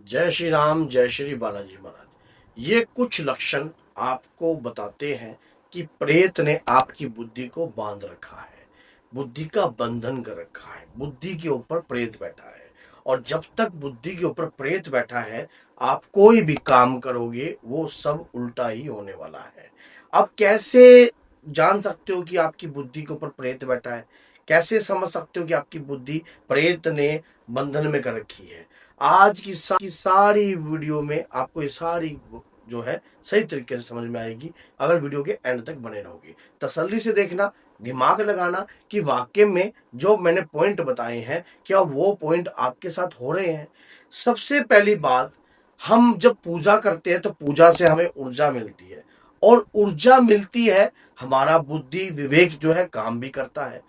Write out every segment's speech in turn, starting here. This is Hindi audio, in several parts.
जय श्री राम, जय श्री बालाजी महाराज। ये कुछ लक्षण आपको बताते हैं कि प्रेत ने आपकी बुद्धि को बांध रखा है, बुद्धि का बंधन कर रखा है, बुद्धि के ऊपर प्रेत बैठा है। और जब तक बुद्धि के ऊपर प्रेत बैठा है, आप कोई भी काम करोगे वो सब उल्टा ही होने वाला है। अब कैसे जान सकते हो कि आपकी बुद्धि के ऊपर प्रेत बैठा है? कैसे समझ सकते हो कि आपकी बुद्धि प्रेत ने बंधन में कर रखी है? आज की सारी वीडियो में आपको ये सारी जो है सही तरीके से समझ में आएगी, अगर वीडियो के एंड तक बने रहोगे। तसल्ली से देखना, दिमाग लगाना कि वाकई में जो मैंने पॉइंट बताए हैं क्या वो पॉइंट आपके साथ हो रहे हैं। सबसे पहली बात, हम जब पूजा करते हैं तो पूजा से हमें ऊर्जा मिलती है, और ऊर्जा मिलती है, हमारा बुद्धि विवेक जो है काम भी करता है।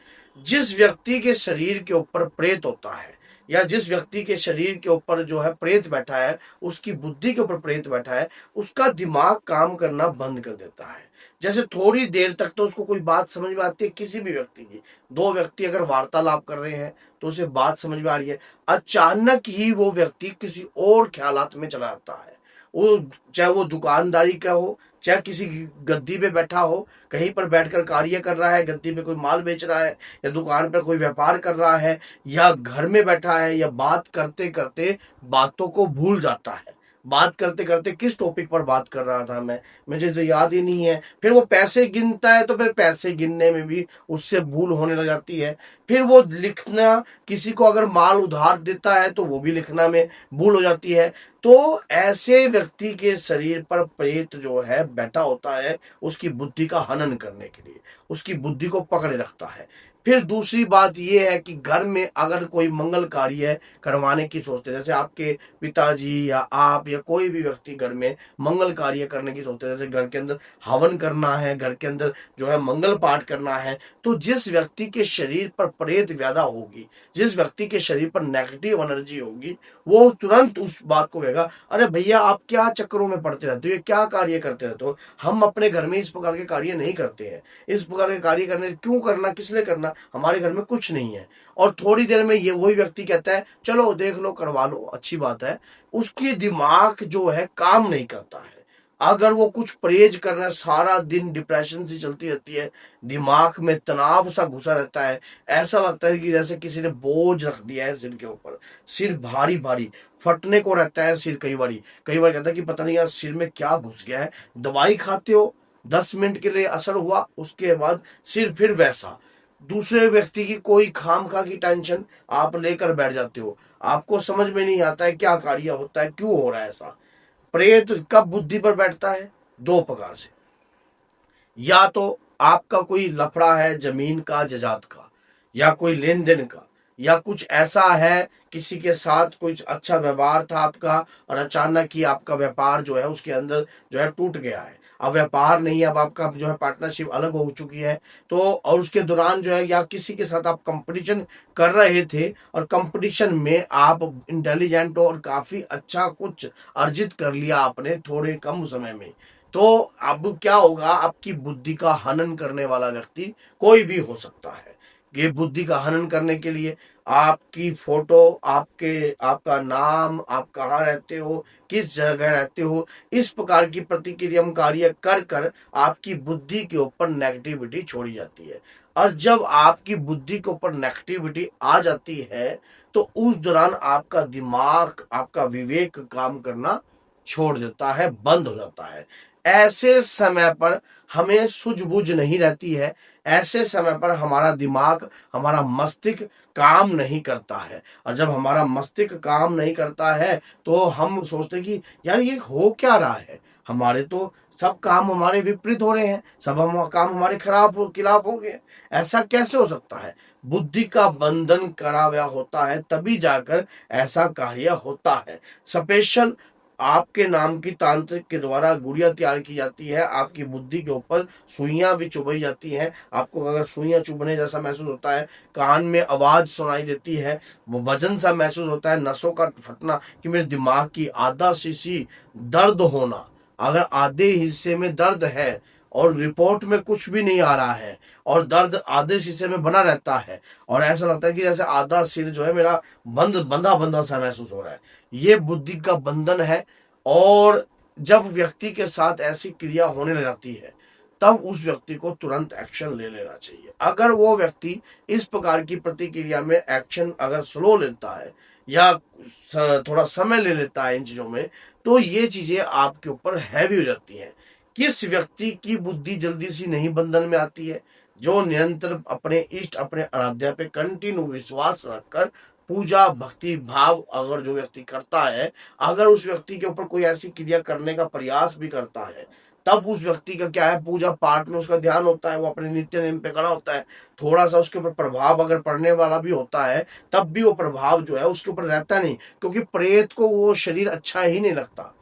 जिस व्यक्ति के शरीर के ऊपर प्रेत होता है, या जिस व्यक्ति के शरीर के ऊपर जो है प्रेत बैठा है, उसकी बुद्धि के ऊपर प्रेत बैठा है, उसका दिमाग काम करना बंद कर देता है। जैसे थोड़ी देर तक तो उसको कोई बात समझ में आती है, किसी भी व्यक्ति की, दो व्यक्ति अगर वार्तालाप कर रहे हैं तो उसे बात समझ में आ रही है, अचानक ही वो व्यक्ति किसी और ख्यालात में चला जाता है। वो चाहे वो दुकानदारी का हो, चाहे किसी गद्दी पे बैठा हो, कहीं पर बैठकर कार्य कर रहा है, गद्दी पे कोई माल बेच रहा है, या दुकान पर कोई व्यापार कर रहा है, या घर में बैठा है, या बात करते करते बातों को भूल जाता है। बात करते करते किस टॉपिक पर बात कर रहा था मैं, मुझे तो याद ही नहीं है। फिर वो पैसे गिनता है तो फिर पैसे गिनने में भी उससे भूल होने लग जाती है। फिर वो लिखना, किसी को अगर माल उधार देता है तो वो भी लिखना में भूल हो जाती है। तो ऐसे व्यक्ति के शरीर पर प्रेत जो है बैठा होता है, उसकी बुद्धि का हनन करने के लिए, उसकी बुद्धि को पकड़े रखता है। फिर दूसरी बात यह है कि घर में अगर कोई मंगल कार्य करवाने की सोचते हैं, जैसे आपके पिताजी या आप या कोई भी व्यक्ति घर में मंगल कार्य करने की सोचते हैं, जैसे घर के अंदर हवन करना है, घर के अंदर जो है मंगल पाठ करना है, तो जिस व्यक्ति के शरीर पर प्रेत व्याधा होगी, जिस व्यक्ति के शरीर पर नेगेटिव एनर्जी होगी, वो तुरंत उस बात को कहेगा, अरे भैया आप क्या चक्करों में पड़ते रहते हो, ये क्या कार्य करते रहते हो, हम अपने घर में इस प्रकार के कार्य नहीं करते हैं, इस प्रकार के कार्य करने क्यों करना, किस लिए करना, हमारे घर में कुछ नहीं है। और थोड़ी देर में ये वही व्यक्ति कहता है चलो देख लो, करवा लो, अच्छी बात है। उसकी दिमाग जो है काम नहीं करता है। अगर वो कुछ परहेज करना, सारा दिन डिप्रेशन सी चलती रहती है, दिमाग में तनाव सा घुसा रहता है, ऐसा लगता है कि जैसे किसी ने बोझ रख दिया है सिर के ऊपर, सिर भारी भारी, फटने को रहता है सिर। कई बार कहता है कि पता नहीं यार सिर में क्या घुस गया है। दवाई खाते हो, 10 मिनट के लिए असर हुआ, उसके बाद सिर फिर वैसा। दूसरे व्यक्ति की कोई खामखा की टेंशन आप लेकर बैठ जाते हो, आपको समझ में नहीं आता है क्या कार्य होता है, क्यों हो रहा है ऐसा। प्रेत कब बुद्धि पर बैठता है? दो प्रकार से, या तो आपका कोई लफड़ा है जमीन का, जजात का, या कोई लेन देन का, या कुछ ऐसा है किसी के साथ कुछ अच्छा व्यवहार था आपका, और अचानक ही आपका व्यापार जो है उसके अंदर जो है टूट गया है। अब व्यापार नहीं, अब आपका जो है पार्टनरशिप अलग हो चुकी है। तो और उसके दौरान जो है, या किसी के साथ आप कंपटीशन कर रहे थे, और कंपटीशन में आप इंटेलिजेंट हो और काफी अच्छा कुछ अर्जित कर लिया आपने थोड़े कम समय में, तो अब क्या होगा, आपकी बुद्धि का हनन करने वाला व्यक्ति कोई भी हो सकता है। ये बुद्धि का हनन करने के लिए आपकी फोटो, आपका नाम, आप कहाँ रहते हो, किस जगह रहते हो, इस प्रकार की प्रतिक्रिया कार्य कर कर आपकी बुद्धि के ऊपर नेगेटिविटी छोड़ी जाती है। और जब आपकी बुद्धि के ऊपर नेगेटिविटी आ जाती है तो उस दौरान आपका दिमाग, आपका विवेक काम करना छोड़ देता है, बंद हो जाता है। ऐसे समय पर हमें सूझबूझ नहीं रहती है, ऐसे समय पर हमारा दिमाग, हमारा मस्तिष्क काम नहीं करता है। और जब हमारा मस्तिष्क काम नहीं करता है तो हम सोचते कि यार ये हो क्या रहा है, हमारे तो सब काम हमारे विपरीत हो रहे हैं, सब हम काम हमारे खिलाफ हो गए, ऐसा कैसे हो सकता है? बुद्धि का बंधन करा हुआ होता है, तभी जाकर ऐसा कार्य होता है। स्पेशल आपके नाम की तांत्रिक के द्वारा गुड़िया तैयार की जाती है, आपकी बुद्धि के ऊपर सुइयां भी चुभाई जाती हैं। आपको अगर सुइयां चुभने जैसा महसूस होता है, कान में आवाज सुनाई देती है, वजन सा महसूस होता है, नसों का फटना, कि मेरे दिमाग की आधा शीशी दर्द होना, अगर आधे हिस्से में दर्द है और रिपोर्ट में कुछ भी नहीं आ रहा है और दर्द आधे शीशे में बना रहता है और ऐसा लगता है कि जैसे आधा सिर जो है मेरा बंधा बंधा सा महसूस हो रहा है, ये बुद्धि का बंधन है। और जब व्यक्ति के साथ ऐसी क्रिया होने लग जाती है तब उस व्यक्ति को तुरंत एक्शन ले लेना चाहिए। अगर वो व्यक्ति इस प्रकार की प्रतिक्रिया में एक्शन अगर स्लो लेता है या थोड़ा समय ले लेता है इन चीजों में, तो ये चीजें आपके ऊपर हैवी हो जाती हैं। किस व्यक्ति की बुद्धि जल्दी सी नहीं बंधन में आती है? जो निरंतर अपने इष्ट अपने आराध्या पे कंटिन्यू विश्वास रखकर पूजा भक्ति भाव अगर जो व्यक्ति करता है, अगर उस व्यक्ति के ऊपर कोई ऐसी क्रिया करने का प्रयास भी करता है, तब उस व्यक्ति का क्या है, पूजा पाठ में उसका ध्यान होता है, वो अपने नित्य नेम पे खड़ा होता है। थोड़ा सा उसके ऊपर प्रभाव अगर पड़ने वाला भी होता है तब भी वो प्रभाव जो है उसके ऊपर रहता नहीं, क्योंकि प्रेत को वो शरीर अच्छा ही नहीं लगता।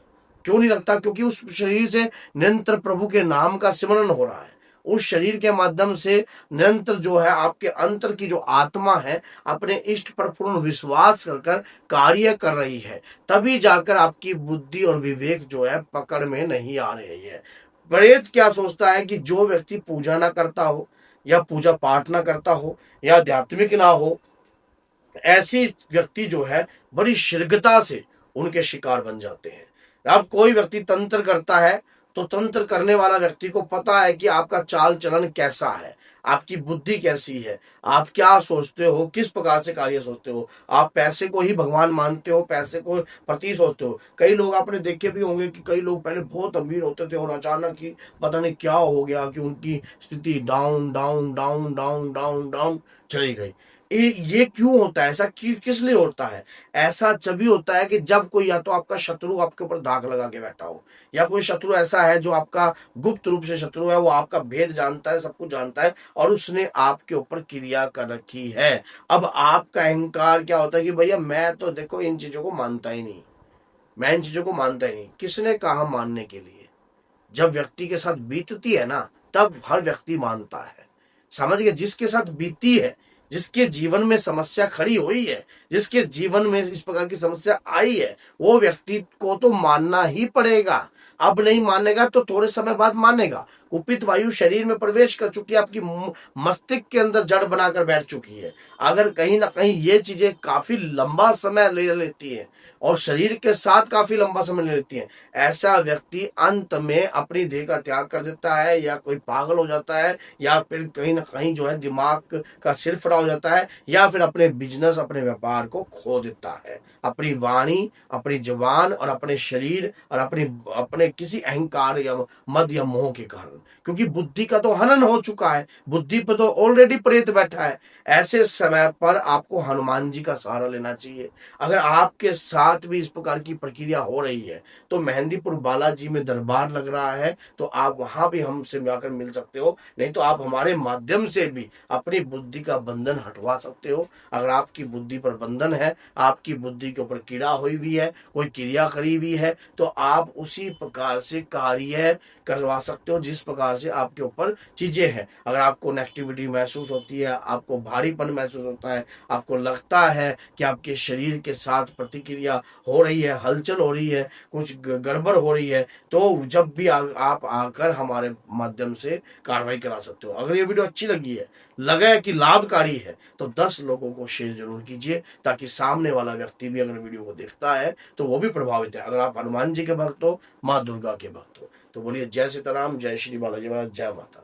क्यों नहीं लगता? क्योंकि उस शरीर से निरंतर प्रभु के नाम का सिमरन हो रहा है। उस शरीर के माध्यम से निरंतर जो है आपके अंतर की जो आत्मा है अपने इष्ट पर पूर्ण विश्वास कर कार्य कर रही है, तभी जाकर आपकी बुद्धि और विवेक जो है पकड़ में नहीं आ रही है। प्रेत क्या सोचता है कि जो व्यक्ति पूजा ना करता हो या पूजा पाठ ना करता हो या आध्यात्मिक ना हो, ऐसी व्यक्ति जो है बड़ी शीघ्रता से उनके शिकार बन जाते हैं। अब कोई व्यक्ति तंत्र करता है तो तंत्र करने वाला व्यक्ति को पता है कि आपका चाल चलन कैसा है, आपकी बुद्धि कैसी है, आप क्या सोचते हो, किस प्रकार से कार्य सोचते हो। आप पैसे को ही भगवान मानते हो, पैसे को प्रति सोचते हो। कई लोग आपने देखे भी होंगे कि कई लोग पहले बहुत अमीर होते थे और अचानक ही पता नहीं क्या हो गया कि उनकी स्थिति down down down down down down चली गई। ये क्यों होता है? ऐसा क्यों, किस लिए होता है? ऐसा जब होता है कि जब कोई या तो आपका शत्रु आपके ऊपर दाग लगा के बैठा हो, या कोई शत्रु ऐसा है जो आपका गुप्त रूप से शत्रु है, वो आपका भेद जानता है, सब कुछ जानता है और उसने आपके ऊपर क्रिया कर रखी है। अब आपका अहंकार क्या होता है कि भैया मैं तो देखो इन चीजों को मानता ही नहीं, मैं इन चीजों को मानता ही नहीं। किसने कहा मानने के लिए? जब व्यक्ति के साथ बीतती है ना तब हर व्यक्ति मानता है। समझ गए? जिसके साथ बीती है, जिसके जीवन में समस्या खड़ी हुई है, जिसके जीवन में इस प्रकार की समस्या आई है, वो व्यक्ति को तो मानना ही पड़ेगा। अब नहीं मानेगा तो थोड़े समय बाद मानेगा। कुपित वायु शरीर में प्रवेश कर चुकी है, आपकी मस्तिष्क के अंदर जड़ बनाकर बैठ चुकी है। अगर कहीं ना कहीं ये चीजें काफी लंबा समय ले लेती है और शरीर के साथ काफी लंबा समय ले लेती है, ऐसा व्यक्ति अंत में अपनी देह का त्याग कर देता है, या कोई पागल हो जाता है, या फिर कहीं ना कहीं जो है दिमाग का सिर फटा हो जाता है, या फिर अपने बिजनेस अपने व्यापार को खो देता है। अपनी वाणी, अपनी जुबान और अपने शरीर और अपने किसी अहंकार या मद या मोह के कारण, क्योंकि बुद्धि का तो हनन हो चुका है, बुद्धि पर तो ऑलरेडी प्रेत बैठा है। ऐसे समय पर आपको हनुमान जी का सहारा लेना चाहिए। अगर आपके साथ भी इस प्रकार की प्रक्रिया हो रही है तो मेहंदीपुर बालाजी में दरबार लग रहा है, तो आप वहां भी हमसे जाकर मिल सकते हो, नहीं तो आप हमारे माध्यम से भी अपनी बुद्धि का बंधन हटवा सकते हो। अगर आपकी बुद्धि पर बंधन है, आपकी बुद्धि के ऊपर कीड़ा हुई हुई है, कोई क्रिया करी हुई है, तो आप उसी प्रकार से कार्य करवा सकते हो जिस प्रकार से आपके ऊपर चीजें हैं। अगर आपको नेगेटिविटी महसूस होती है, आपको भारीपन महसूस होता है, आपको लगता है कि आपके शरीर के साथ प्रतिक्रिया हो रही है, हलचल हो रही है, कुछ गड़बड़ हो रही है, तो जब भी आप आकर हमारे माध्यम से कार्रवाई करा सकते हो। अगर ये वीडियो अच्छी लगी है, लगा कि लाभकारी है, तो 10 लोगों को शेयर जरूर कीजिए, ताकि सामने वाला व्यक्ति भी अगर वीडियो को देखता है तो वो भी प्रभावित है। अगर आप हनुमान जी के भक्त हो, माँ दुर्गा के भक्त हो, तो बोलिए जय सीताराम, जय श्री बालाजी महाराज, जय माता।